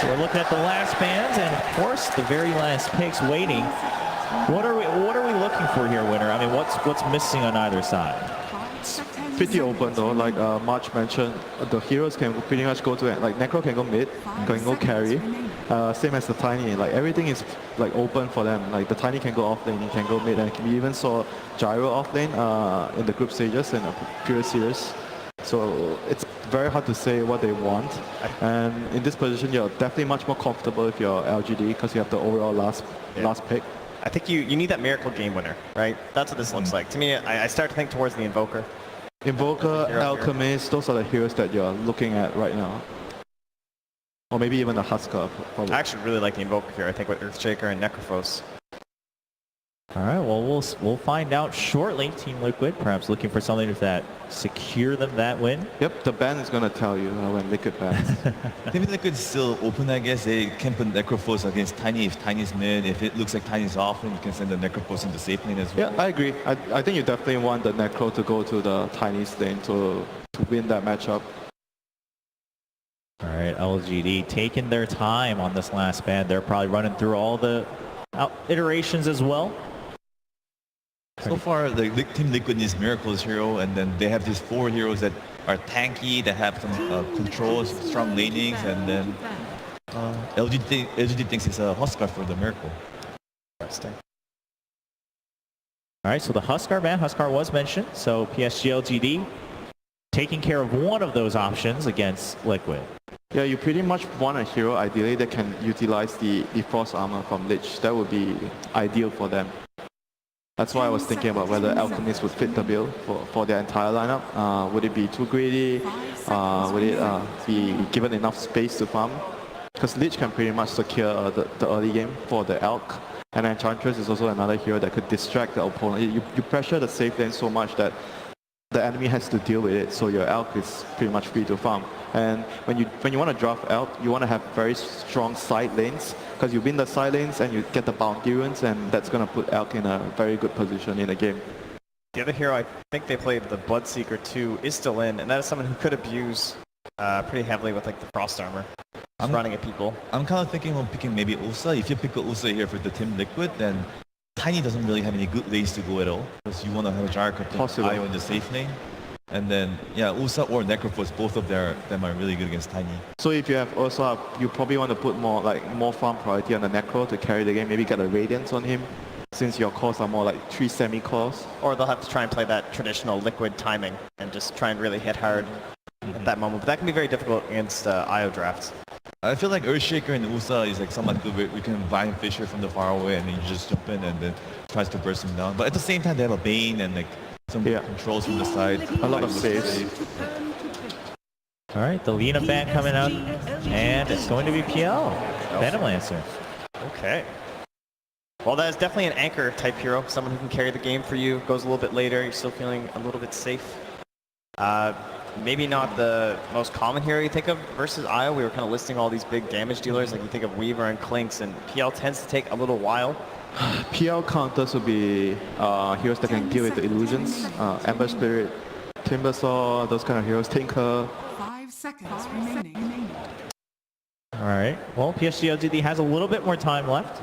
So we're looking at the last bands, and of course the very last picks waiting. What are we looking for here, Winner? I mean, what's missing on either side? Pretty open though, like March mentioned, the heroes can pretty much go to, like Necro can go mid, can go carry, same as the Tiny, like everything is like open for them, like the Tiny can go off lane, he can go mid, and we even saw Gyro off lane in the group stages in a previous series, so it's very hard to say what they want, and in this position you're definitely much more comfortable if you're LGD because you have the overall last pick. I think you need that miracle game winner, right? That's what this looks like. To me, I start to think towards the Invoker. Invoker, Alchemist, those are the heroes that you're looking at right now. Or maybe even the Husker, probably. I actually really like the Invoker here, I think, with Earthshaker and Necrophos. All right, well, we'll find out shortly. Team Liquid perhaps looking for something that secure them that win. Yep, the ban is going to tell you when Liquid bans. Team Liquid is still open, I guess. They can put Necrophos against Tiny if Tiny's mid. If it looks like Tiny's off, then you can send the Necrophos into safe lane as well. Yeah, I agree. I think you definitely want the Necro to go to the Tiny's lane to win that matchup. All right, LGD taking their time on this last ban. They're probably running through all the iterations as well. So far, the Team Liquid needs Miracle's hero, and then they have these 4 heroes that are tanky, that have some controls, strong lanings, and then LGD thinks it's a Huskar for the Miracle. Interesting. All right, so the Huskar ban, Huskar was mentioned, so PSG LGD taking care of one of those options against Liquid. Yeah, you pretty much want a hero, ideally, that can utilize the Frost Armor from Lich. That would be ideal for them. That's why I was thinking about whether Alchemist would fit the bill for their entire lineup. Would it be too greedy? Would it be given enough space to farm? Because Lich can pretty much secure the early game for the Elk. And Enchantress is also another hero that could distract the opponent. You pressure the safe lane so much that the enemy has to deal with it, so your Elk is pretty much free to farm. And when you want to draft Elk, you want to have very strong side lanes, because you win the side lanes and you get the bounty runes, and that's going to put Elk in a very good position in the game. The other hero I think they played, the Bloodseeker 2, is still in, and that is someone who could abuse pretty heavily with like the Frost Armor. I'm running at people. I'm kind of thinking of picking maybe Usa. If you pick Usa here for the Team Liquid, then Tiny doesn't really have any good lanes to go at all, because you want to have a Gyro Captain IO in the safe lane. And then, yeah, Usa or Necrophos, both of them are really good against Tiny. So if you have Ursa, you probably want to put more farm priority on the Necro to carry the game, maybe get a Radiance on him, since your cores are more like 3 semi-cores. Or they'll have to try and play that traditional Liquid timing and just try and really hit hard at that moment. But that can be very difficult against IO drafts. I feel like Earthshaker and Usa is like someone who we can Vine Fisher from the far away, and then you just jump in and then tries to burst him down. But at the same time, they have a Bane and like some controls from the side. A lot of saves. All right, the Lina ban coming up, and it's going to be PL. Venom Lancer. Okay. Well, that is definitely an anchor type hero, someone who can carry the game for you, goes a little bit later, you're still feeling a little bit safe. Maybe not the most common hero you think of versus IO. We were kind of listing all these big damage dealers, like you think of Weaver and Clinks, and PL tends to take a little while. PL counters will be heroes that can deal with the illusions, Ember Spirit, Timbersaw, those kind of heroes, Tinker. 5 seconds remaining. All right, well, PSG LGD has a little bit more time left.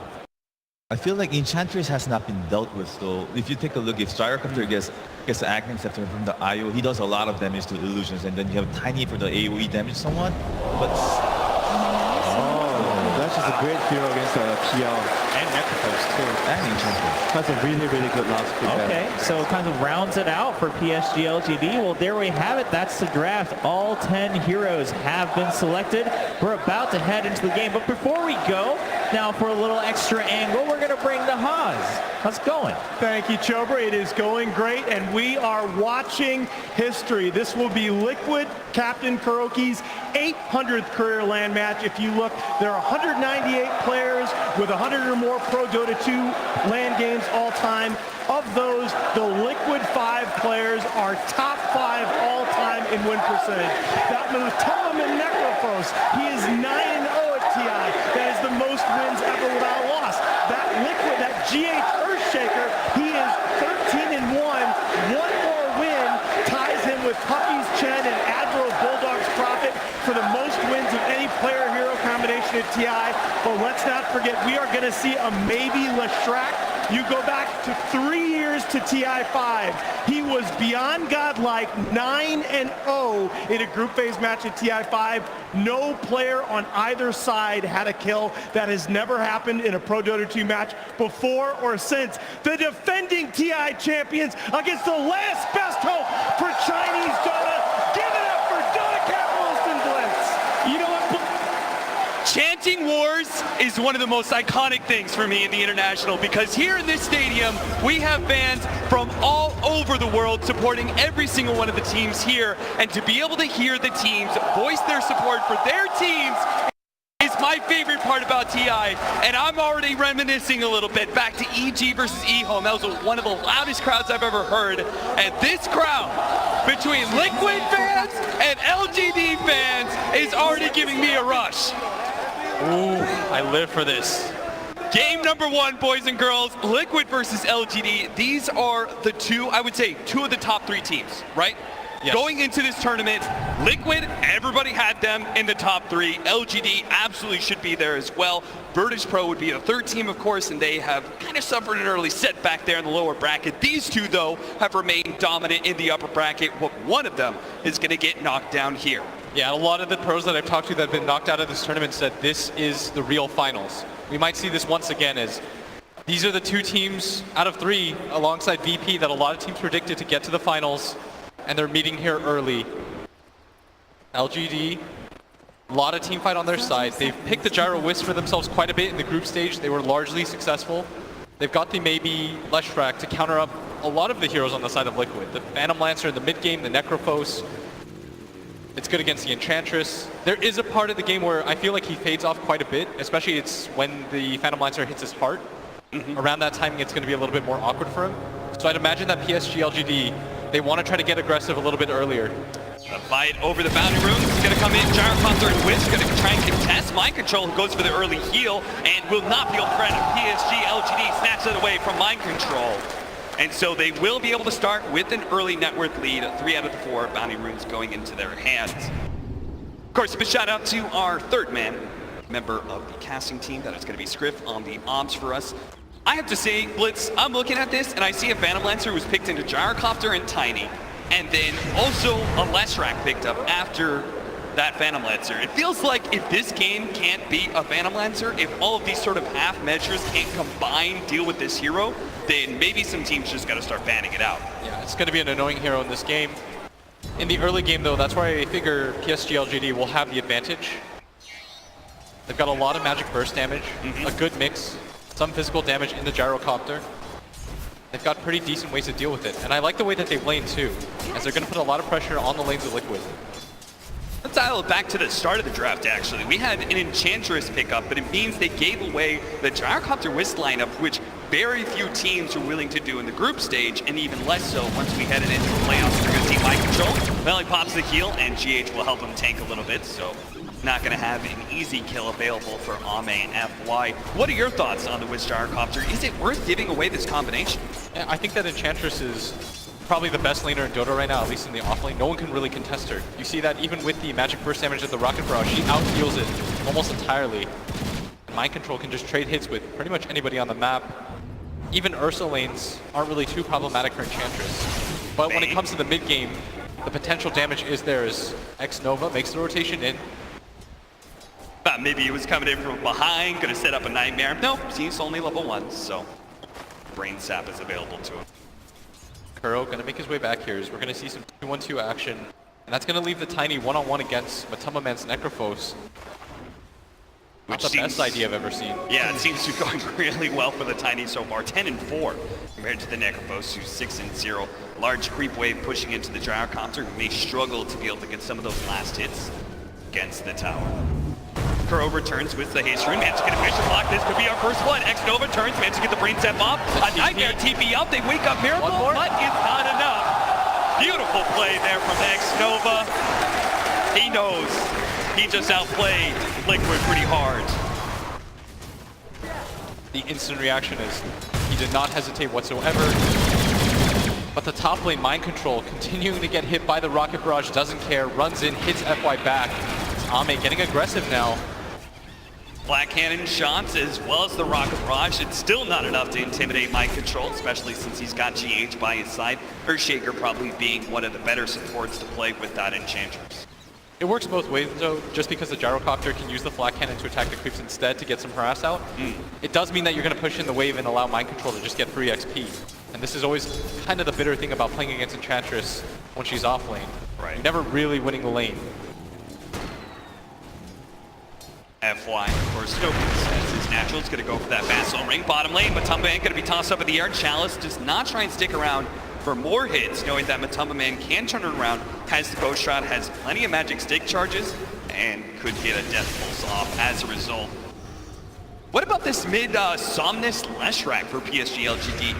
I feel like Enchantress has not been dealt with, so if you take a look, if Gyrocopter gets the Agni Scepter from the IO, he does a lot of damage to illusions, and then you have Tiny for the AoE damage somewhat, but... That's just a great hero against PL. And Necrophos too. And Enchantress. That's a really, really good last pick. Okay, so it kind of rounds it out for PSG LGD. Well, there we have it. That's the draft. All 10 heroes have been selected. We're about to head into the game, but before we go, now for a little extra angle, we're going to bring the Haas. How's it going? Thank you, Chobra. It is going great, and we are watching history. This will be Liquid Captain Kuroki's 800th career LAN match. If you look, there are 198 players with 100 or more Pro Dota 2 LAN games all time. Of those, the Liquid 5 players are top 5 all time in win percentage. That moves Telemann Necrophos. He is 9-0 at TI. That is the most wins ever without a loss. That Liquid, that GH Earthshaker, he is 13-1. One more win ties him with Puppy's Chen and Admiral Bulldog's Prophet for the most wins of any player-hero combination domination at TI, but let's not forget, we are going to see a maybe Leshrac. You go back to 3 years to TI5. He was beyond godlike, 9-0 in a group phase match at TI5. No player on either side had a kill. That has never happened in a Pro Dota 2 match before or since. The defending TI champions against the last best hope for Chinese Dota. Give it up for Dota Capitalist and Blitz. You know what? Chanting wars is one of the most iconic things for me in the international, because here in this stadium, we have fans from all over the world supporting every single one of the teams here, and to be able to hear the teams voice their support for their teams is my favorite part about TI, and I'm already reminiscing a little bit back to EG versus eHome. That was one of the loudest crowds I've ever heard, and this crowd between Liquid fans and LGD fans is already giving me a rush. Ooh, I live for this. Game number 1, boys and girls, Liquid versus LGD. These are the two, I would say, two of the top 3 teams, right? Yes. Going into this tournament, Liquid, everybody had them in the top 3. LGD absolutely should be there as well. Virtus Pro would be the 3rd team, of course, and they have kind of suffered an early setback there in the lower bracket. These two, though, have remained dominant in the upper bracket. One of them is going to get knocked down here. Yeah, a lot of the pros that I've talked to that have been knocked out of this tournament said this is the real finals. We might see this once again, as these are the 2 teams out of 3 alongside VP that a lot of teams predicted to get to the finals, and they're meeting here early. LGD, a lot of team fight on their side. They've picked the Gyro Wisp for themselves quite a bit in the group stage. They were largely successful. They've got the maybe Leshrac to counter up a lot of the heroes on the side of Liquid. The Phantom Lancer in the mid game, the Necrophos. It's good against the Enchantress. There is a part of the game where I feel like he fades off quite a bit, especially it's when the Phantom Lancer hits his heart. Around that timing, it's going to be a little bit more awkward for him. So I'd imagine that PSG LGD, they want to try to get aggressive a little bit earlier. The fight over the boundary room is going to come in. Gyrocopter and Wisp going to try and contest. Mind Control, who goes for the early heal and will not feel the threat of PSG LGD. Snatch it away from Mind Control. And so they will be able to start with an early net worth lead. 3 out of the 4 bounty runes going into their hands. Of course, a big shout out to our 3rd man, member of the casting team. That is going to be Scriff on the ops for us. I have to say, Blitz, I'm looking at this and I see a Phantom Lancer who was picked into Gyrocopter and Tiny. And then also a Leshrac picked up after that Phantom Lancer. It feels like if this game can't beat a Phantom Lancer, if all of these sort of half measures can't combine deal with this hero, then maybe some teams just got to start banning it out. Yeah, it's going to be an annoying hero in this game. In the early game, though, that's why I figure PSG LGD will have the advantage. They've got a lot of magic burst damage, a good mix, some physical damage in the Gyrocopter. They've got pretty decent ways to deal with it. And I like the way that they've laned too, as they're going to put a lot of pressure on the lanes of Liquid. Let's dial it back to the start of the draft, actually. We had an Enchantress pickup, but it means they gave away the Gyrocopter Wisp lineup, which very few teams are willing to do in the group stage, and even less so once we headed into the playoffs. We're going to see Mind Control. Melly pops the heal, and GH will help him tank a little bit, so not going to have an easy kill available for Ame and FY. What are your thoughts on the Wisp Gyrocopter? Is it worth giving away this combination? Yeah, I think that Enchantress is probably the best laner in Dota right now, at least in the offlane. No one can really contest her. You see that even with the magic burst damage of the Rocket Barrage, she out-heals it almost entirely. Mind Control can just trade hits with pretty much anybody on the map. Even Ursa lanes aren't really too problematic for Enchantress. But when it comes to the mid game, the potential damage is there as X-Nova makes the rotation in. Maybe he was coming in from behind, gonna set up a nightmare. Nope, he's only level 1, so Brain Sap is available to him. Kuro gonna make his way back here as we're gonna see some 2-1-2 action. And that's gonna leave the Tiny one-on-one against Matama Man's Necrophos. Not the best idea I've ever seen. Yeah, it seems to be going really well for the Tiny so far. 10-4 compared to the Necrophos, who's 6-0. Large creep wave pushing into the Gyrocopter, who may struggle to be able to get some of those last hits against the tower. Kuro returns with the haste rune, managed to get a vision block. This could be our first one. X-Nova turns, managed to get the brain step off. A nightmare TP up, they wake up Miracle, but it's not enough. Beautiful play there from X-Nova. He knows he just outplayed Liquid pretty hard. The instant reaction is he did not hesitate whatsoever. But the top lane, Mind Control, continuing to get hit by the Rocket Barrage, doesn't care, runs in, hits FY back. It's Ame getting aggressive now. Black Cannon shots as well as the Rocket Barrage. It's still not enough to intimidate Mind Control, especially since he's got GH by his side. Earthshaker probably being one of the better supports to play with that Enchantress. It works both ways though, just because the Gyrocopter can use the Flat Cannon to attack the creeps instead to get some harass out. It does mean that you're going to push in the wave and allow Mind Control to just get free XP. And this is always kind of the bitter thing about playing against Enchantress when she's off lane. Right. You're never really winning the lane. FY, of course, Snowpiece, as his natural, is going to go for that Vassal ring. Bottom lane, Matumba Man going to be tossed up in the air. Chalice does not try and stick around for more hits, knowing that Matumba Man can turn it around, has the Ghost Shot, has plenty of magic stick charges, and could get a Death Pulse off as a result. What about this mid Somnus Leshrac for PSG LGD?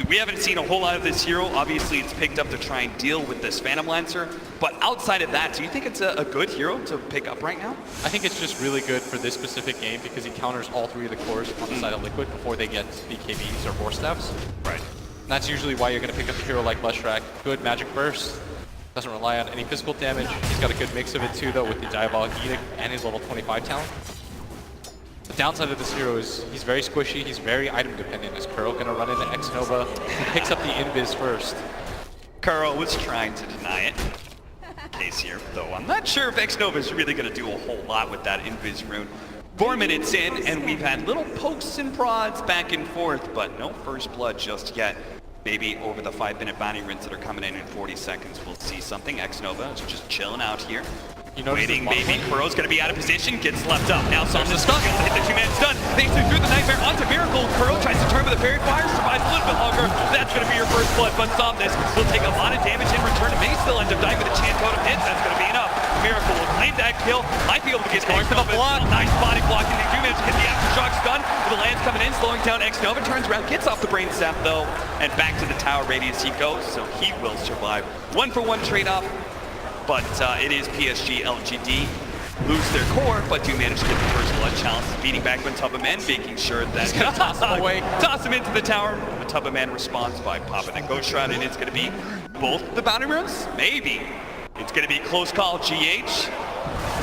We haven't seen a whole lot of this hero. Obviously, it's picked up to try and deal with this Phantom Lancer. But outside of that, do you think it's a good hero to pick up right now? I think it's just really good for this specific game because he counters all three of the cores on the side of Liquid before they get BKBs or Force Staffs. Right. And that's usually why you're going to pick up a hero like Leshrac. Good magic burst, doesn't rely on any physical damage. He's got a good mix of it too though with the Diabolic Edict and his level 25 talent. The downside of this hero is he's very squishy, he's very item dependent. Is Kuro going to run into X-Nova? He picks up the invis first. Kuro was trying to deny it. Case here, though I'm not sure if X-Nova is really going to do a whole lot with that invis rune. 4 minutes in, and we've had little pokes and prods back and forth, but no first blood just yet. Maybe over the 5-minute bounty runs that are coming in 40 seconds, we'll see something. X-Nova is just chilling out here. Waiting, maybe. Kuro's going to be out of position, gets left up. Now Somnus stun, hit the 2-man stun. They through the Nightmare onto Miracle. Kuro tries to turn with a Fairy Fire, survives a little bit longer. That's going to be your first blood, but Somnus will take a lot of damage in return. It may still end up dying with a chance totem hit. That's going to be enough. Miracle will claim that kill. Might be able to get going for the block. Nice body blocking. The 2 minutes hit the aftershock stun. The Lance coming in, slowing down X-Nova. Turns around, gets off the brain sap though, and back to the tower radius he goes, so he will survive. 1-for-1 trade-off. But it is PSG LGD. Lose their core, but do manage to get the first blood challenge. Beating back Matumba Man, making sure that he's gonna toss him away. Toss him into the tower. Matumba Man responds by popping a Ghost Shroud, and it's gonna be both the bounty runes? Maybe. It's gonna be close call. GH. He's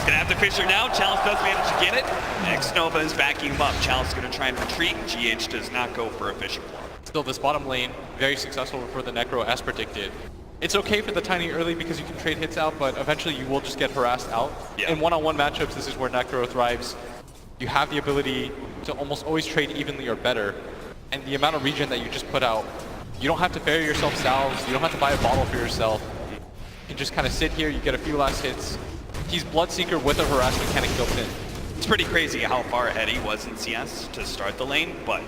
gonna have to Fisher now. Chalice does manage to get it. X-Nova is backing him up. Chalice is gonna try and retreat. GH does not go for a Fisher block. Still, this bottom lane, very successful for the Necro as predicted. It's okay for the Tiny early because you can trade hits out, but eventually you will just get harassed out. Yeah. In one-on-one matchups, this is where Necro thrives. You have the ability to almost always trade evenly or better, and the amount of regen that you just put out, you don't have to ferry yourself salves, you don't have to buy a bottle for yourself. You can just kind of sit here, you get a few last hits. He's Bloodseeker with a harass mechanic built in. It's pretty crazy how far ahead he was in CS to start the lane, but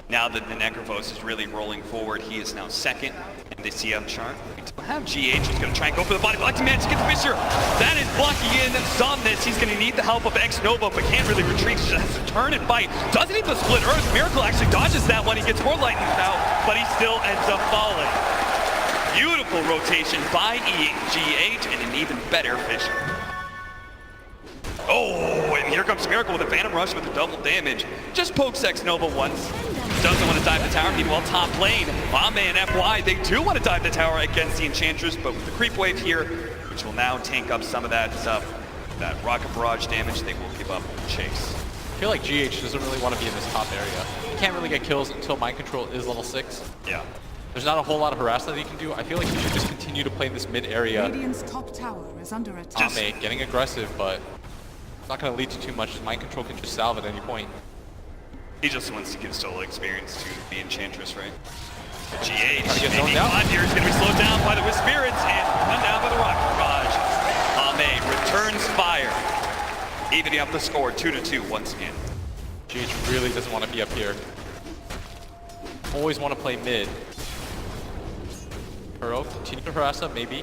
now that the Necrophos is really rolling forward, he is now second in the CF chart. We still have GH who's going to try and go for the body block to manage to get the Fisher. That is blocking in Somnus. He's going to need the help of X-Nova, but can't really retreat. Just has to turn and fight. Doesn't even split Earth. Miracle actually dodges that one. He gets more lightnings out, but he still ends up falling. Beautiful rotation by GH and an even better Fisher. Oh, and here comes Miracle with a Phantom Rush with the double damage. Just pokes X-Nova once. Doesn't want to dive the tower. Meanwhile, top lane, Ame and FY, they do want to dive the tower against the Enchantress, but with the creep wave here, which will now tank up some of that that Rocket Barrage damage, they will give up the chase. I feel like GH doesn't really want to be in this top area. He can't really get kills until Mind Control is level 6. Yeah. There's not a whole lot of harass that he can do. I feel like he should just continue to play in this mid area. Radiant's top tower is under attack. Ame getting aggressive, but it's not going to lead to too much. His Mind Control can just salve at any point. He just wants to give solo experience to the Enchantress, right? GH, maybe here is going to be slowed down by the Wisp Spirits and run down by the Rocket Barrage. Ame returns fire, evening up the score 2-2 once again. GH really doesn't want to be up here. Always want to play mid. Kuro, continue to harass him, maybe.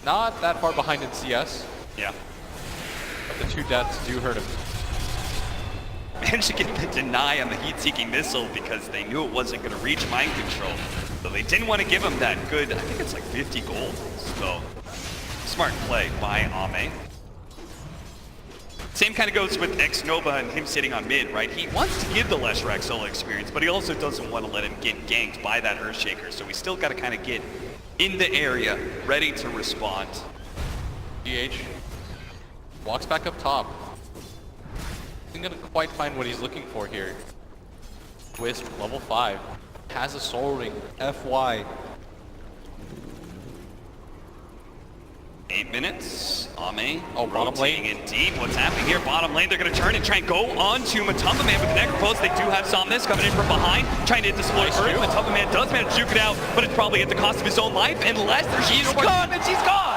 Not that far behind in CS. Yeah. But the 2 deaths do hurt him. Managed to get the deny on the heat-seeking missile because they knew it wasn't going to reach Mind Control. So they didn't want to give him that good, I think it's like 50 gold. So, smart play by Ame. Same kind of goes with X-Nova and him sitting on mid, right? He wants to give the Leshrac solo experience, but he also doesn't want to let him get ganked by that Earthshaker. So we still got to kind of get in the area, ready to respond. GH walks back up top. Isn't gonna quite find what he's looking for here. Wisp, level 5. Has a soul ring. FY. 8 minutes. Ame bottom rotating lane. in deep. What's happening here? Bottom lane. They're going to turn and try and go on to Matumba Man with the Necrophos. They do have Somnus coming in from behind, trying to hit the split Earth. Matumba Man does manage to juke it out, but it's probably at the cost of his own life. Unless she's gone, and she's gone.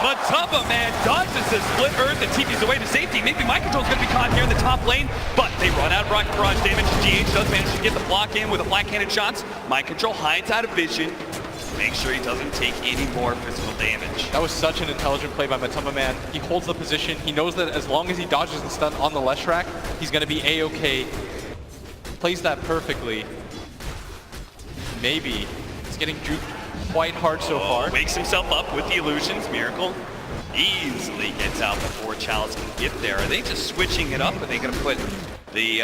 Matumba Man dodges the split Earth and TP's away to safety. Maybe Mind Control's going to be caught here in the top lane, but they run out of rocket barrage damage. GH does manage to get the block in with the flat cannon shots. Mind Control hides out of vision. Make sure he doesn't take any more physical damage. That was such an intelligent play by Matumba Man. He holds the position. He knows that as long as he dodges and stun on the Leshrac, he's going to be A-okay. Plays that perfectly. Maybe. He's getting juked quite hard so far. Wakes himself up with the illusions. Miracle easily gets out before Chalice can get there. Are they just switching it up? Are they going to put the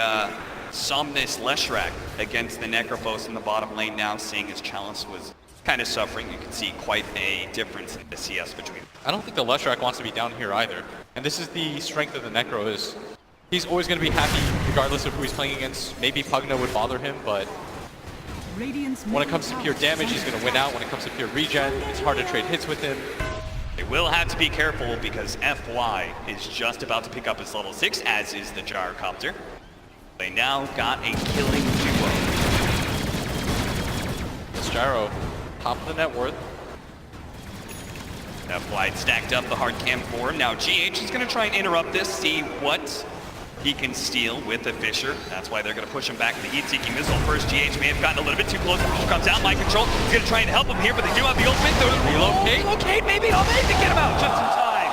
Somnus Leshrac against the Necrophos in the bottom lane now, seeing as Chalice was kind of suffering? You can see quite a difference in the CS between them. I don't think the Leshrac wants to be down here either. And this is the strength of the Necro is he's always going to be happy regardless of who he's playing against. Maybe Pugna would bother him, but when it comes to pure damage, he's going to win out. When it comes to pure regen, it's hard to trade hits with him. They will have to be careful because FY is just about to pick up his level 6, as is the Gyrocopter. They now got a killing duo. This Gyro, top of the net worth. FY stacked up the hard cam for him. Now GH is going to try and interrupt this, see what he can steal with the Fissure. That's why they're going to push him back to the heat-seeking missile. First, GH may have gotten a little bit too close. Fissure comes out, Mind Control. He's going to try and help him here, but they do have the ultimate. Relocate, maybe. Ame to get him out just in time.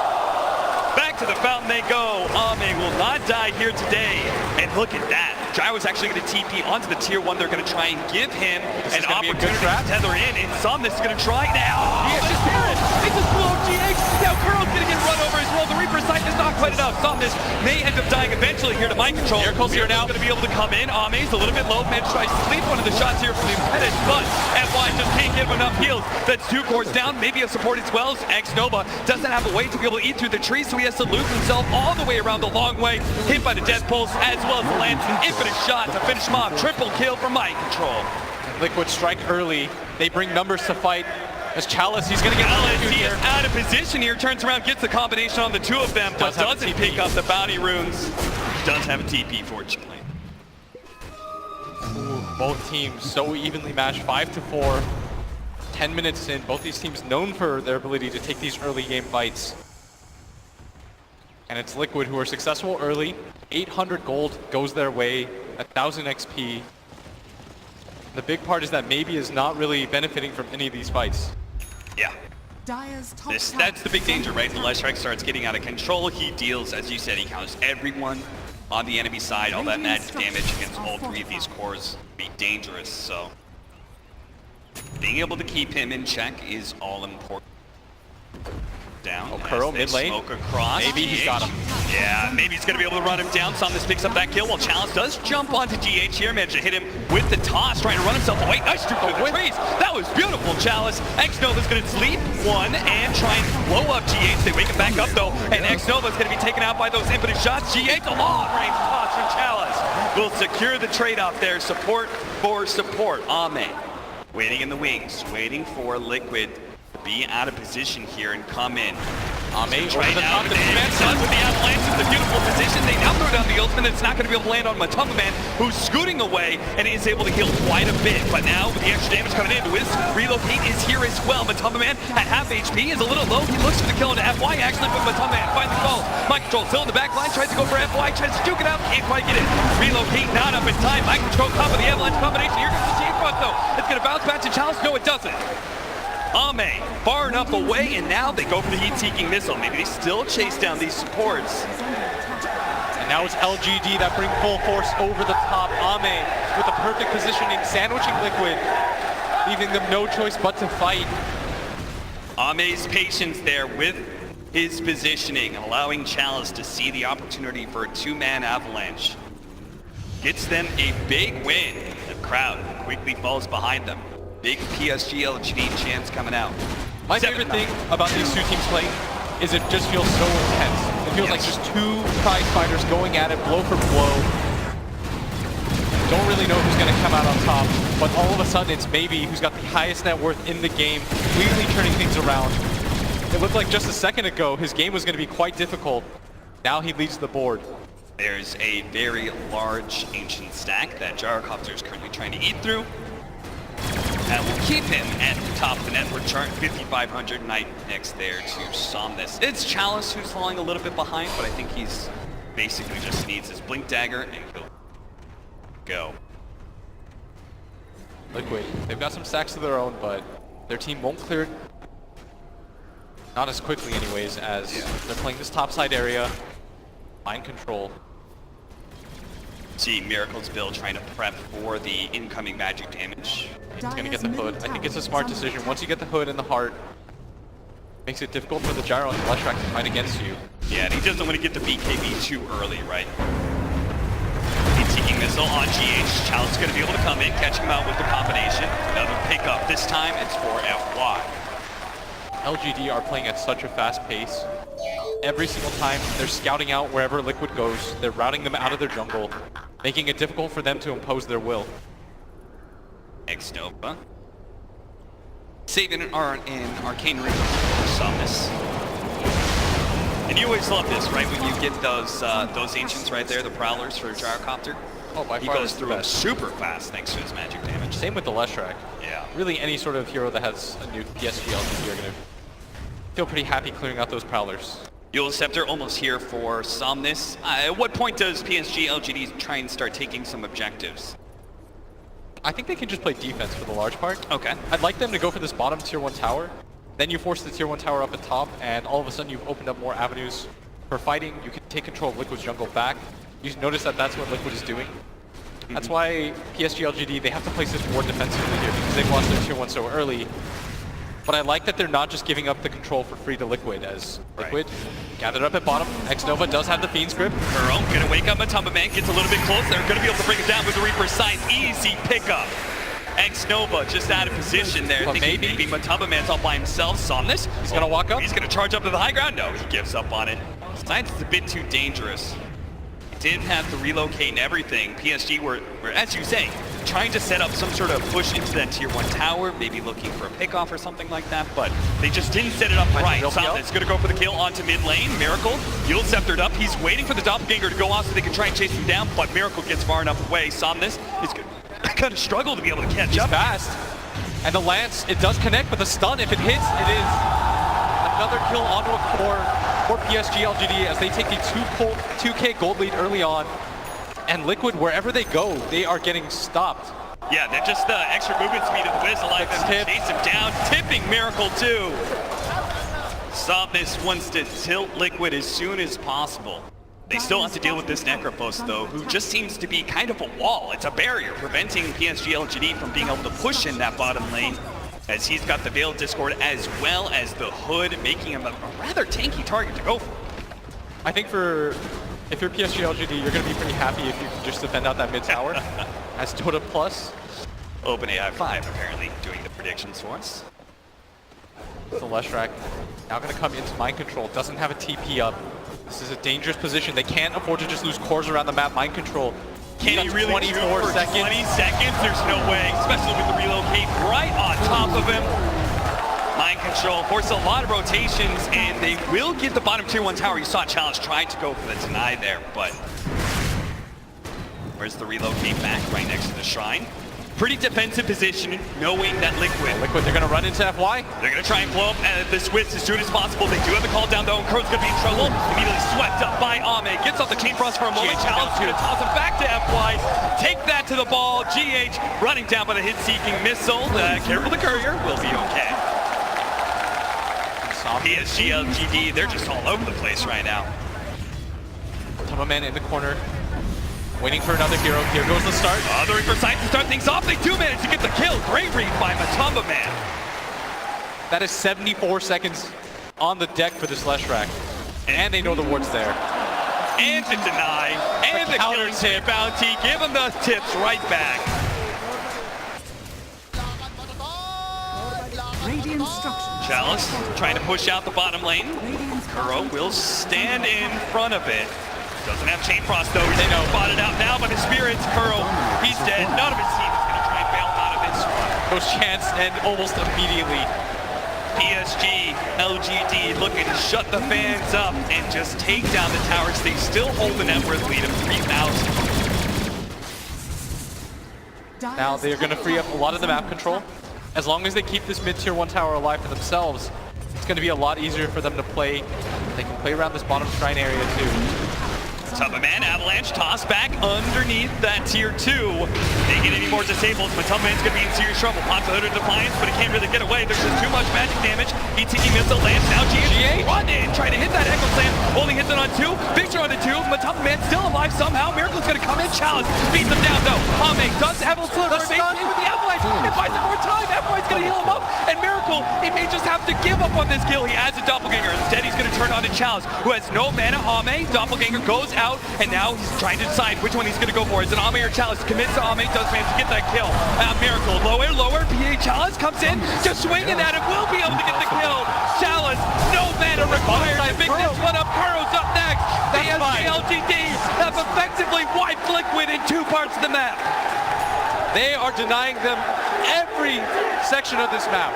Back to the fountain they go. Ame will not die here today. And look at that. Gyro's actually going to TP onto the tier 1. They're going to try and give him an opportunity to tether in. And Somnus is going to try now. GH is here. They just blew up GH. Now Kuro's going to get run over as well. The Reaper sight is not quite enough. Somnus may end up dying eventually here to Mind Control. Miracle's here now. Going to be able to come in. Ame's a little bit low. Man tries to sleep one of the shots here from the Impediment, but FY just can't give him enough heals. That's 2 cores down. Maybe a support as well. X-Nova doesn't have a way to be able to eat through the tree, so he has to loop himself all the way around the long way. Hit by the Death Pulse as well as the Lance. Infinite shot to finish him off. Triple kill from Mind Control. Liquid strike early. They bring numbers to fight. As Chalice, he's going to get He is out of position here. Turns around, gets the combination on the 2 of them, but doesn't pick up the bounty runes. Does have a TP, fortunately. Ooh, both teams so evenly matched, 5-4. 10 minutes in, both these teams known for their ability to take these early game fights. And it's Liquid who are successful early. 800 gold goes their way, 1000 XP. The big part is that Maybe is not really benefiting from any of these fights. Yeah. That's the big danger, right? The Leshrac starts getting out of control. He deals, as you said, he counters everyone on the enemy side. All that magic damage against all 3 of these cores be dangerous, so being able to keep him in check is all important. Down. Kuro mid lane. Smoke across. Maybe he's got him. Yeah, maybe he's going to be able to run him down. Somnus picks up that kill while Chalice does jump onto GH here. Managed to hit him with the toss, trying to run himself away. Nice through the trees. That was beautiful, Chalice. X-Nova's going to sleep one and try and blow up GH. They wake him back up though, and X-Nova's going to be taken out by those infinite shots. GH, a long-range toss from Chalice will secure the trade-off there. Support for support. Ame waiting in the wings, waiting for Liquid be out of position here and come in. Ame over the top of the command does with the avalanche. It's a beautiful position. They now throw down the ultimate. It's not going to be able to land on Matumba Man, who's scooting away and is able to heal quite a bit. But now with the extra damage coming in, Wiz relocate is here as well. Matumba Man at half HP is a little low. He looks for the kill into FY actually, but Matumba Man finds the call. Mind Control still in the back line, tries to go for FY, tries to juke it out, can't quite get it. Relocate not up in time. Mind Control top of the avalanche combination. Here comes the chain front though. It's going to bounce back to Chalice. No, it doesn't. Ame far enough away, and now they go for the heat-seeking missile. Maybe they still chase down these supports. And now it's LGD that bring full force over the top. Ame with the perfect positioning, sandwiching Liquid, leaving them no choice but to fight. Ame's patience there with his positioning, allowing Chalice to see the opportunity for a 2-man avalanche. Gets them a big win. The crowd quickly falls behind them. Big PSG LGD chance coming out. My favorite thing about these 2 teams playing is it just feels so intense. feels like just two prize fighters going at it, blow for blow. Don't really know who's going to come out on top, but all of a sudden it's Maybe who's got the highest net worth in the game, clearly turning things around. It looked like just a second ago his game was going to be quite difficult. Now he leads the board. There's a very large ancient stack that Gyrocopter is currently trying to eat through. That will keep him at the top of the net worth chart, 5,500. Knight next there to Somnus. It's Chalice who's falling a little bit behind, but I think he's basically just needs his Blink Dagger and he'll go. Liquid, they've got some stacks of their own, but their team won't clear it. Not as quickly anyways, as they're playing this topside area. Mind control. See Miracle's build trying to prep for the incoming magic damage. He's gonna get the hood. I think it's a smart decision. Once you get the hood and the heart, makes it difficult for the Gyro and the Leshrac to fight against you. Yeah, and he doesn't want to get the BKB too early, right? Taking missile on GH. Chalice is going to be able to come in, catch him out with the combination. Another pickup. This time it's for FY. LGD are playing at such a fast pace. Every single time they're scouting out wherever Liquid goes. They're routing them out of their jungle, making it difficult for them to impose their will. X-Nova. Saving an Arcane Root for Somnus. And you always love this, right? When you get those ancients right there, the Prowlers for Gyrocopter. Oh, by he far goes through them super fast thanks to his magic damage. Same with the Leshrac. Yeah. Really, any sort of hero that has a new PSG LGD are going to feel pretty happy clearing out those Prowlers. Dual Scepter almost here for Somnus. At what point does PSG LGD try and start taking some objectives? I think they can just play defense for the large part. Okay. I'd like them to go for this bottom tier 1 tower. Then you force the tier 1 tower up at top, and all of a sudden you've opened up more avenues for fighting. You can take control of Liquid's jungle back. You notice that that's what Liquid is doing. That's why PSG LGD, they have to place this more defensively here because they've lost their tier 1 so early. But I like that they're not just giving up the control for free to Liquid, as Liquid gathered up at bottom. X-Nova does have the Fiend's Grip. Kuro gonna wake up Matumba Man, gets a little bit close. They're gonna be able to bring it down with the Reaper's Sight. Easy pickup. X-Nova just out of position there. But thinking maybe Matumba Man's all by himself. Somnus. He's gonna walk up. He's gonna charge up to the high ground. No, he gives up on it. Science is a bit too dangerous. He didn't have to relocate and everything. PSG were, as you say, trying to set up some sort of push into that tier 1 tower, maybe looking for a pickoff or something like that, but they just didn't set it up right. Somnus gonna go for the kill onto mid lane. Miracle, Yule Sceptered up. He's waiting for the Doppelganger to go off so they can try and chase him down, but Miracle gets far enough away. Somnus is gonna struggle to be able to catch up. Fast. And the Lance, it does connect, but the stun, if it hits, it is another kill onto a core for PSG LGD as they take the 2K gold lead early on. And Liquid, wherever they go, they are getting stopped. Yeah, they're just the extra movement speed of the Wiz allowing them to chase him down. Tipping Miracle too. Somnus wants to tilt Liquid as soon as possible. They still have to deal with this Necrophos though, who just seems to be kind of a wall. It's a barrier preventing PSG LGD from being able to push in that bottom lane, as he's got the Veiled Discord as well as the Hood, making him a rather tanky target to go for. I think if you're PSG LGD, you're going to be pretty happy if you can just defend out that mid tower as Dota Plus. OpenAI 5 apparently doing the predictions for us. The Leshrac now going to come into mind control, doesn't have a TP up. This is a dangerous position. They can't afford to just lose cores around the map. Mind control. Can he really 24 seconds? 20 seconds? There's no way, especially with the relocate right on top of him. Mind control, force a lot of rotations, and they will get the bottom tier 1 tower. You saw Challenge trying to go for the deny there, but where's the relocate back? Right next to the shrine. Pretty defensive position, knowing that Liquid, they're going to run into FY. They're going to try and blow up the Swiss as soon as possible. They do have the call down though, and Kuro's going to be in trouble. Immediately swept up by Ame. Gets off the Chain Frost for a moment. Challenge going to toss him back to FY. Take that to the ball. GH running down by the hit-seeking missile. Careful, the courier will be okay. PSG LGD, they're just all over the place right now. Matumba Man in the corner. Waiting for another hero. Here goes the start. The Reaper Sight to start things off. They do manage to get the kill. Great read by Matumba Man. That is 74 seconds on the deck for this Leshrac. And they know the ward's there. And the deny. And the killing tip bounty. Give him the tips right back. Radiant structure. Chalice trying to push out the bottom lane. Radiant's Kuro will stand in front of it. Doesn't have Chain Frost though. He's spotted out now by the Spirits. Kuro, he's dead. None of his team is going to try and bail him out of this one. Goes Chance, and almost immediately PSG, LGD looking to shut the fans up and just take down the towers. They still hold the net worth lead of 3,000. now they're going to free up a lot of the map control. As long as they keep this mid-tier 1 tower alive for themselves, it's going to be a lot easier for them to play. They can play around this bottom shrine area too. Matumbaman, Avalanche, toss back underneath that tier 2. They get any more disabled. Matumbaman's going to be in serious trouble. Pops a hood of Defiance, but he can't really get away. There's just too much magic damage. ETE missile lands. Now GA run in, trying to hit that Echo Slam. Only hits it on 2. Victor on the 2. Matumbaman still alive somehow. Miracle's going to come in. Challenge beats him down though. Ame does have a slur. With the Avalanche. It buys him more time. Avalanche's going to heal him up. And Miracle, he may just have to give up on this kill. He adds a Doppelganger. Instead, he's going to turn on to Chalice, who has no mana. Ame, Doppelganger goes out, and now he's trying to decide which one he's going to go for. Is it Ame or Chalice? Commits to Ame, does manage to get that kill. Miracle, lower, PA Chalice comes in, just swinging at him, will be able to get the kill. Chalice, no mana required to pick this one up. Kuro's up next. The LGD have effectively wiped Liquid in 2 parts of the map. They are denying them every section of this map.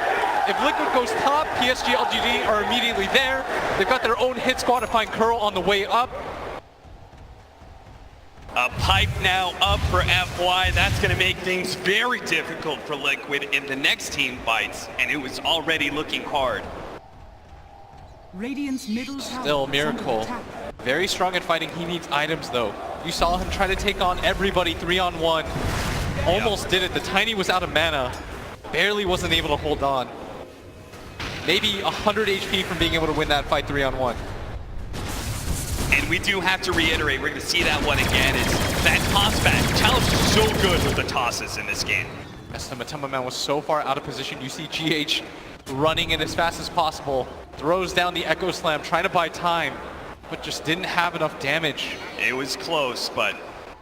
If Liquid goes top, PSG, LGD are immediately there. They've got their own hit squad to find Kuro on the way up. A pipe now up for FY. That's going to make things very difficult for Liquid if the next team fights, and it was already looking hard. Radiant's middle tower Still is Miracle. under attack. Very strong at fighting. He needs items though. You saw him try to take on everybody 3-on-1. Almost did it. The Tiny was out of mana. Barely wasn't able to hold on. Maybe 100 HP from being able to win that fight 3-on-1. And we do have to reiterate, we're going to see that one again, is that toss back. Chalice is so good with the tosses in this game. Yes, the Matumbaman was so far out of position. You see GH running in as fast as possible. Throws down the Echo Slam, trying to buy time, but just didn't have enough damage. It was close, but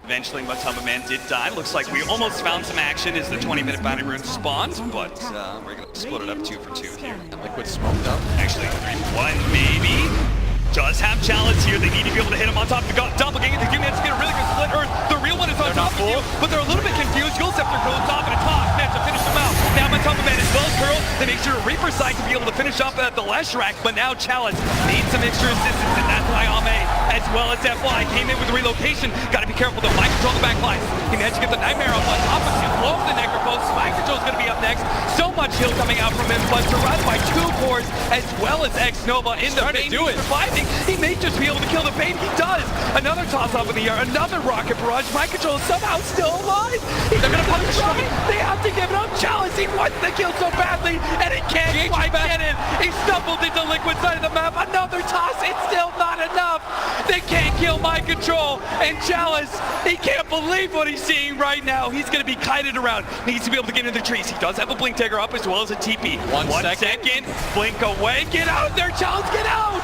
eventually Matumbaman did die. Looks like we almost found some action as the 20-minute bounty rune spawns, but we're going to split it up 2 for 2 here. And Liquid smoked up. Actually, 3-1 maybe. Does have Chalice here. They need to be able to hit him on top of the Doppelganger. They do manage to get a really good split earth. The real one is on top of you, but they're a little bit confused. Yulscepter goes off and a toss. Managed to finish him out. Now Matumbaman as well as Curl. They make sure to Reaper side to be able to finish up at the last rack, but now Chalice needs some extra assistance, and that's why Ame, as well as FY, came in with the relocation. Got to be careful though. Mike control the back line. He managed to get the Nightmare up on top of him. Blow the Necrophobe. Mike control's going to be up next. So much heal coming out from him, but surrounded by 2 cores as well as X-Nova in the vein. He's surviving. He may just be able to kill the bait. He does. Another toss up in the air. Another rocket barrage. Mind Control is somehow still alive. They're going to punish him. They have to give it up. Chalice, he wants the kill so badly, and he can't quite get it. He stumbled into Liquid side of the map. Another toss. It's still not enough. They can't kill Mind Control. And Chalice, he can't believe what he's seeing right now. He's going to be kited around. Needs to be able to get into the trees. He does have a Blink Dagger up as well as a TP. One second. Blink away. Get out there, Chalice. Get out.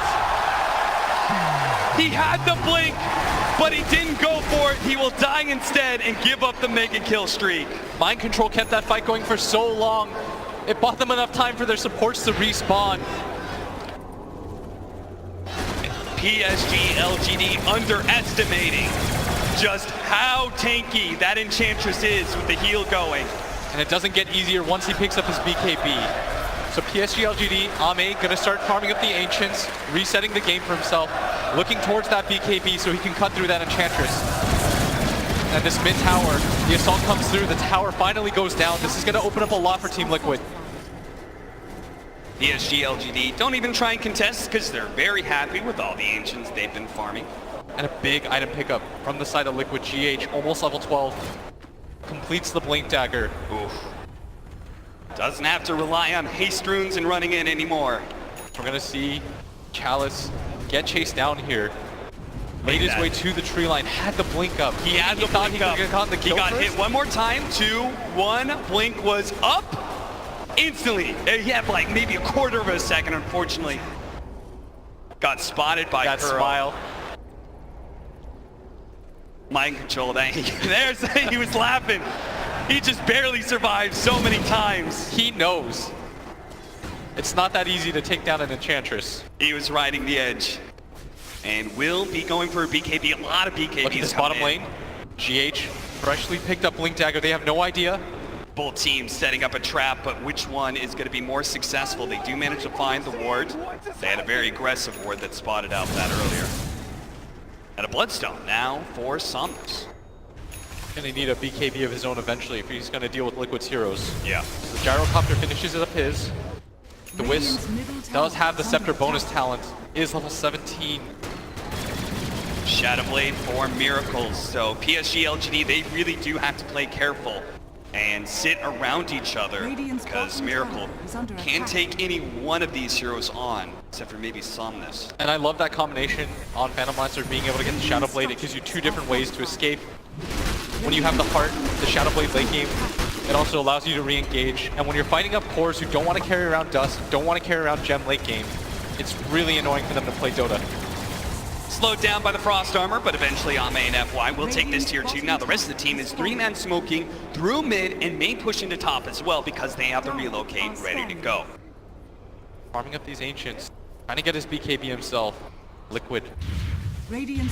He had the blink, but he didn't go for it. He will die instead and give up the mega kill streak. Mind Control kept that fight going for so long. It bought them enough time for their supports to respawn. PSG LGD underestimating just how tanky that Enchantress is with the heal going. And it doesn't get easier once he picks up his BKB. So PSG LGD, Ame gonna start farming up the Ancients, resetting the game for himself, looking towards that BKB so he can cut through that Enchantress. And this mid tower, the assault comes through, the tower finally goes down. This is gonna open up a lot for Team Liquid. PSG LGD don't even try and contest because they're very happy with all the Ancients they've been farming. And a big item pickup from the side of Liquid. GH, almost level 12, completes the Blink Dagger. Oof. Doesn't have to rely on haste runes and running in anymore. We're gonna see Chalice get chased down here. Made his way to the tree line, had the blink up. He had the blink up. He got hit one more time. 2-1. Blink was up instantly. He had like maybe a quarter of a second, unfortunately. Got spotted by that Kuro. Smile. Mind Control. There's he was laughing. He just barely survived so many times. He knows. It's not that easy to take down an Enchantress. He was riding the edge. And will be going for a BKB. A lot of BKBs. Look at this bottom lane. GH freshly picked up Blink Dagger. They have no idea. Both teams setting up a trap, but which one is going to be more successful? They do manage to find the ward. They had a very aggressive ward that spotted out that earlier. And a Bloodstone now for Somnus. Gonna need a BKB of his own eventually if he's gonna deal with Liquid's heroes. Yeah. So the Gyrocopter finishes up his. The Wisp does have the Scepter bonus talent, is level 17. Shadowblade for Miracles. So PSG, LGD, they really do have to play careful and sit around each other because Miracle can't take any one of these heroes on, except for maybe Somnus. And I love that combination on Phantom Lancer being able to get the Shadowblade. It gives you two different ways to escape. When you have the Heart, the Shadowblade late game, it also allows you to re-engage. And when you're fighting up cores who don't want to carry around Dust, don't want to carry around Gem late game, it's really annoying for them to play Dota. Slowed down by the Frost Armor, but eventually Ame and FY will take this tier 2. Now the rest of the team is 3-man smoking through mid and main pushing to top as well because they have the relocate ready to go. Farming up these Ancients, trying to get his BKB himself. Liquid.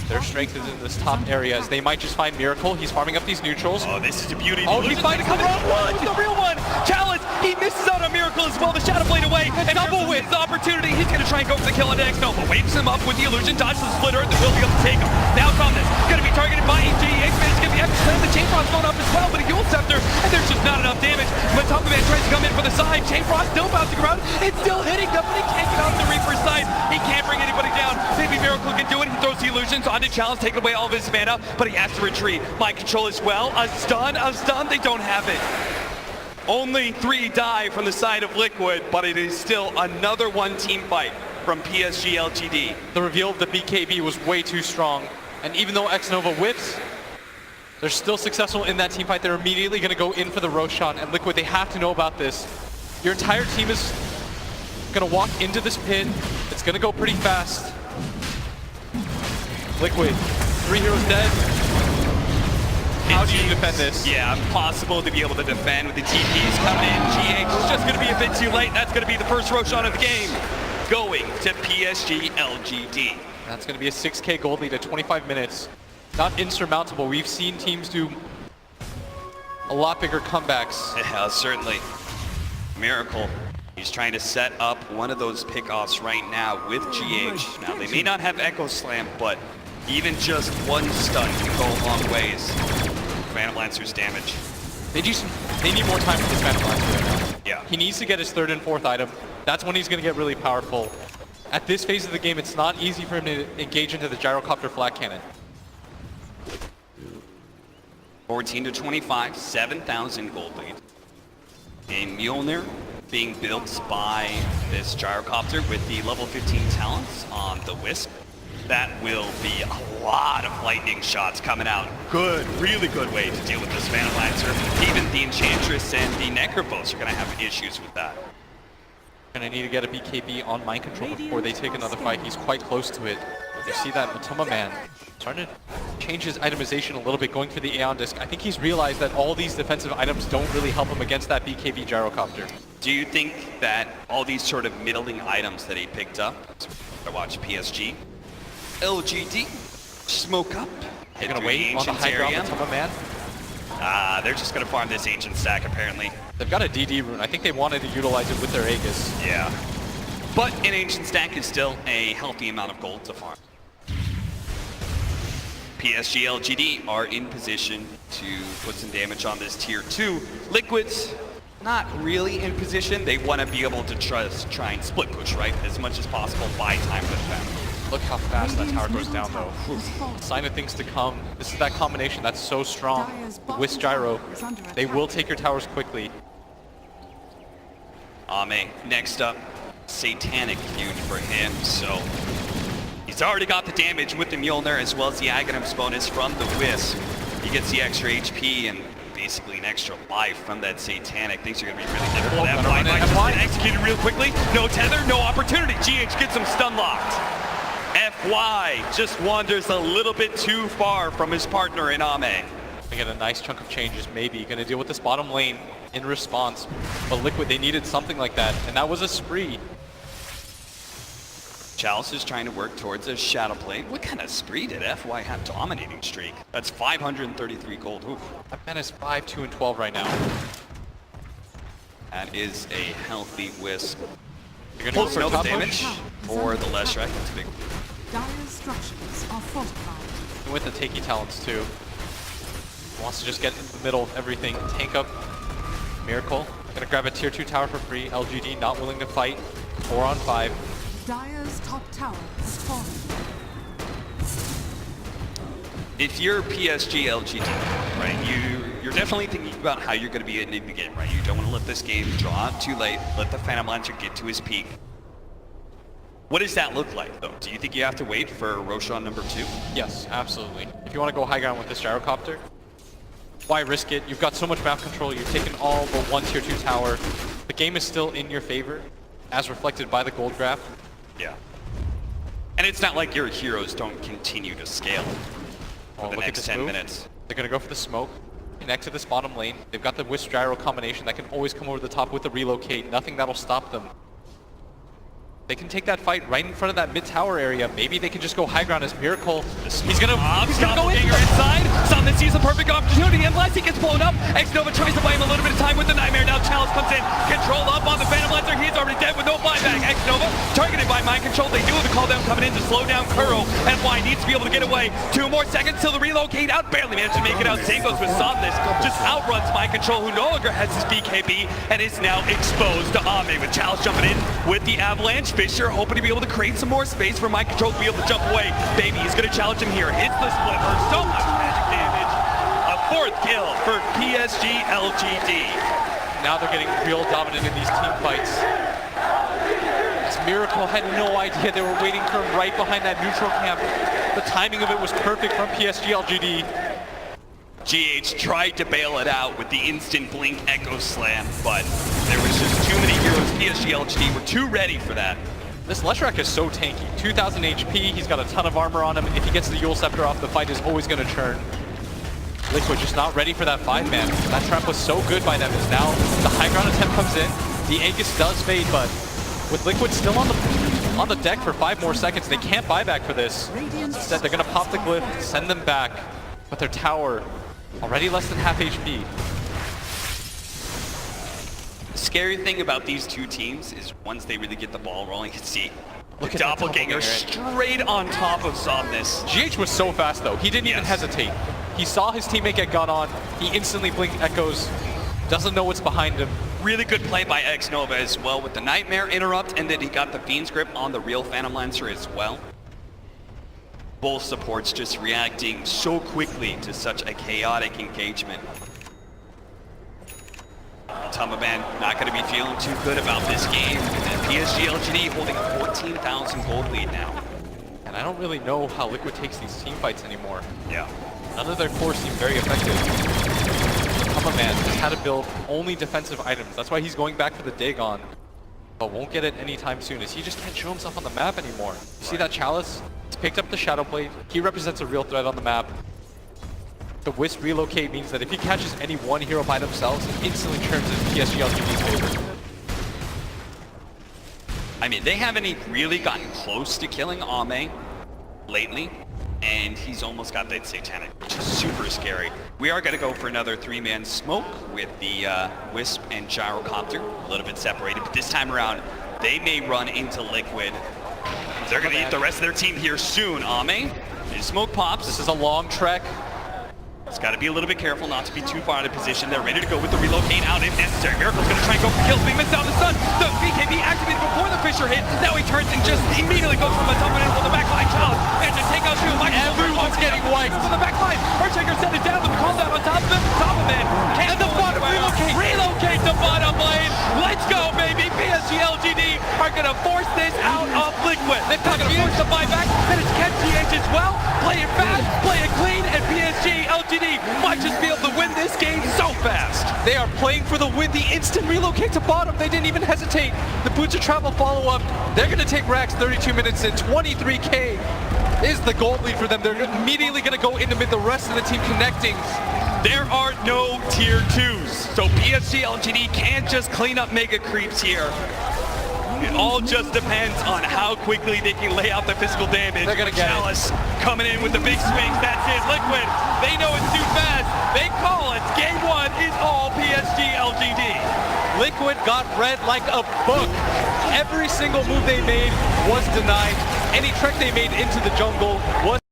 Their strength is in this top area as they might just find Miracle. He's farming up these neutrals. Oh, this is the beauty. Oh, he finds the wrong one! The real one! Challenge! He misses out on Miracle as well. The Shadowblade away. And double with the opportunity. He's going to try and go for the kill on the next Nova. Wakes him up with the illusion. Dodges the splitter. And will be able to take him. Now Somnus going to be targeted by EG. X-Man is going to be extra. The Chain Frost's going up as well with a Dual Scepter. And there's just not enough damage. But Top Man tries to come in for the side. Chain Frost still bouncing around. It's still hitting them, but he can't get out the Reaper's side. He can't bring anybody down. Maybe Miracle can do it. He throws the illusions on the challenge, taking away all of his mana, but he has to retreat. Mind control as well. A stun, they don't have it. Only 3 die from the side of Liquid, but it is still another one team fight from PSG LGD. The reveal of the BKB was way too strong, and even though X-Nova whips, they're still successful in that team fight. They're immediately going to go in for the Roshan, and Liquid, they have to know about this. Your entire team is going to walk into this pit. It's going to go pretty fast. Liquid, 3 heroes dead. How do you defend this? Yeah, impossible to be able to defend with the TPs coming in. GH is just going to be a bit too late. That's going to be the first Roshan of the game. Going to PSG LGD. That's going to be a 6K gold lead at 25 minutes. Not insurmountable. We've seen teams do a lot bigger comebacks. Yeah, certainly. Miracle. He's trying to set up one of those pickoffs right now with GH. Now, they may not have Echo Slam, but even just one stun can go a long ways. Phantom Lancer's damage. They need more time for this Phantom Lancer right now. Yeah. He needs to get his 3rd and 4th item. That's when he's going to get really powerful. At this phase of the game, it's not easy for him to engage into the Gyrocopter Flat Cannon. 14 to 25, 7,000 gold lead. And Mjolnir being built by this Gyrocopter with the level 15 talents on the Wisp. That will be a lot of lightning shots coming out. Good, really good way to deal with this Phantom Lancer. Even the Enchantress and the Necrophos are going to have issues with that. Gonna need to get a BKB on Mind Control before they take another fight. He's quite close to it. You see that Matoma Man starting to change his itemization a little bit, going for the Aeon Disc. I think he's realized that all these defensive items don't really help him against that BKB Gyrocopter. Do you think that all these sort of middling items that he picked up, I watch PSG, LGD, smoke up, They're gonna wait on the high ground Matoma Man? They're just gonna farm this ancient stack apparently. They've got a DD rune. I think they wanted to utilize it with their Aegis. Yeah. But an ancient stack is still a healthy amount of gold to farm. PSG LGD are in position to put some damage on this tier 2. Liquid's not really in position. They want to be able to try and split push, right? As much as possible, buy time with them. Look how fast that tower goes down, though. Sign of things to come. This is that combination that's so strong. With Gyro, they will take your towers quickly. Ame, next up, Satanic Feud for him, so he's already got the damage with the Mjolnir as well as the Aghanim's bonus from the Wisp. He gets the extra HP and basically an extra life from that Satanic. Things are going to be really difficult. FY might just get executed real quickly. No tether, no opportunity. GH gets him stun locked. FY just wanders a little bit too far from his partner in Ame. They get a nice chunk of changes, maybe. Gonna deal with this bottom lane in response. But Liquid, they needed something like that, and that was a spree. Chalice is trying to work towards a shadow plate. What kind of spree did FY have? Dominating streak. That's 533 gold. Oof. That man is 5, 2, and 12 right now. That is a healthy Wisp. You're gonna Pulse go for Nova top damage for the Leshrac. That's big. Dire's structures are fortified. with the takey talents too. Wants to just get into the middle of everything. Tank up Miracle. Gonna grab a tier 2 tower for free. LGD not willing to fight. 4 on 5. Dire's top tower has fallen. If you're PSG LGD, right, you're definitely thinking about how you're going to be ending the game, right? You don't want to let this game draw out too late, let the Phantom Lancer get to his peak. What does that look like, though? Do you think you have to wait for Roshan number 2? Yes, absolutely. If you want to go high ground with this gyrocopter, why risk it? You've got so much map control. You've taken all but one tier 2 tower. The game is still in your favor, as reflected by the gold graph. Yeah. And it's not like your heroes don't continue to scale for the next 10 minutes. They're going to go for the smoke, connect to this bottom lane. They've got the Wisp Gyro combination that can always come over the top with the relocate. Nothing that'll stop them. They can take that fight right in front of that mid tower area. Maybe they can just go high ground as Miracle. He's gonna go inside. Something sees a perfect opportunity unless he gets blown up. X-Nova tries to buy him a little bit of time with the Nightmare. Now Chalice comes in, control up on the Phantom Lancer. He's already dead with no buyback. X-Nova targeted by mind control. They do have the call down coming in to slow down Kuro. And Y needs to be able to get away. 2 more seconds till the relocate out. Barely managed to make it out. Zangos with Somnus just outruns mind control, who no longer has his BKB and is now exposed to Ame with Chalice jumping in with the Avalanche. Fisher hoping to be able to create some more space for mind control to be able to jump away. Baby, he's going to challenge him here. Hits the split for so much magic damage. A 4th kill for PSG LGD. Now they're getting real dominant in these team fights. This Miracle had no idea they were waiting for him right behind that neutral camp. The timing of it was perfect from PSG LGD. GH tried to bail it out with the instant blink Echo Slam, but there was just too many heroes. PSG LGD were too ready for that. This Leshrac is so tanky. 2,000 HP, he's got a ton of armor on him. If he gets the Yule Scepter off, the fight is always going to churn. Liquid just not ready for that 5-man. That trap was so good by them as now the high ground attempt comes in. The Aegis does fade, but with Liquid still on the deck for 5 more seconds, they can't buy back for this. Instead, they're going to pop the glyph, send them back, but their tower already less than half HP. The scary thing about these two teams is once they really get the ball rolling, you can see Look the at that doppelganger straight on top of Somnus. GH was so fast though, he didn't even hesitate. He saw his teammate get gun on, he instantly blinked Echoes, doesn't know what's behind him. Really good play by X-Nova as well with the Nightmare interrupt, and then he got the Fiend's Grip on the real Phantom Lancer as well. Both supports just reacting so quickly to such a chaotic engagement. Tamaman not going to be feeling too good about this game. And PSG LGD holding a 14,000 gold lead now. And I don't really know how Liquid takes these team fights anymore. Yeah. None of their cores seem very effective. Tamaman has had to build only defensive items. That's why he's going back for the dig on. But won't get it anytime soon, as he just can't show himself on the map anymore. You see that Chalice? He's picked up the Shadow Blade. He represents a real threat on the map. The Wisp relocate means that if he catches any one hero by themselves, it instantly turns in PSG LGD's favor. I mean, they haven't even really gotten close to killing Ame lately, and he's almost got that Satanic, which is super scary. We are going to go for another 3-man smoke with the Wisp and Gyrocopter, a little bit separated, but this time around, they may run into Liquid. They're going to eat the rest of their team here soon. Ame, his smoke pops. This is a long trek. It's got to be a little bit careful not to be too far out of position. They're ready to go with the relocate out if necessary. Miracle's going to try and go for kills, but he missed out the stun. The BKB activated before the Fisher hit. Now he turns and just immediately goes from the top of it on the backline. Challenge and to take out 2. Everyone's getting wiped. From the backline. Earthshaker sent it down, but the call down on top of him. Top of it. And the bottom relocate. Relocate to bottom lane. Let's go, baby. PSG LGD are going to force this out of Liquid. They're not going to force the buyback. And it's KenGH as well. Play it fast, play it clean, and PSG LGD might just be able to win this game so fast. They are playing for the win. The instant relocate to bottom. They didn't even hesitate. The Boots of Travel follow-up. They're going to take Rax 32 minutes in. 23K is the gold lead for them. They're immediately going to go into mid. The rest of the team connecting. there are no tier 2s. So PSG LGD can't just clean up mega creeps here. It all just depends on how quickly they can lay out the physical damage. They're gonna get Chalice coming in with the big swings. That's it. Liquid, they know it's too fast. They call it. Game 1 is all PSG LGD. Liquid got read like a book. Every single move they made was denied. Any trek they made into the jungle was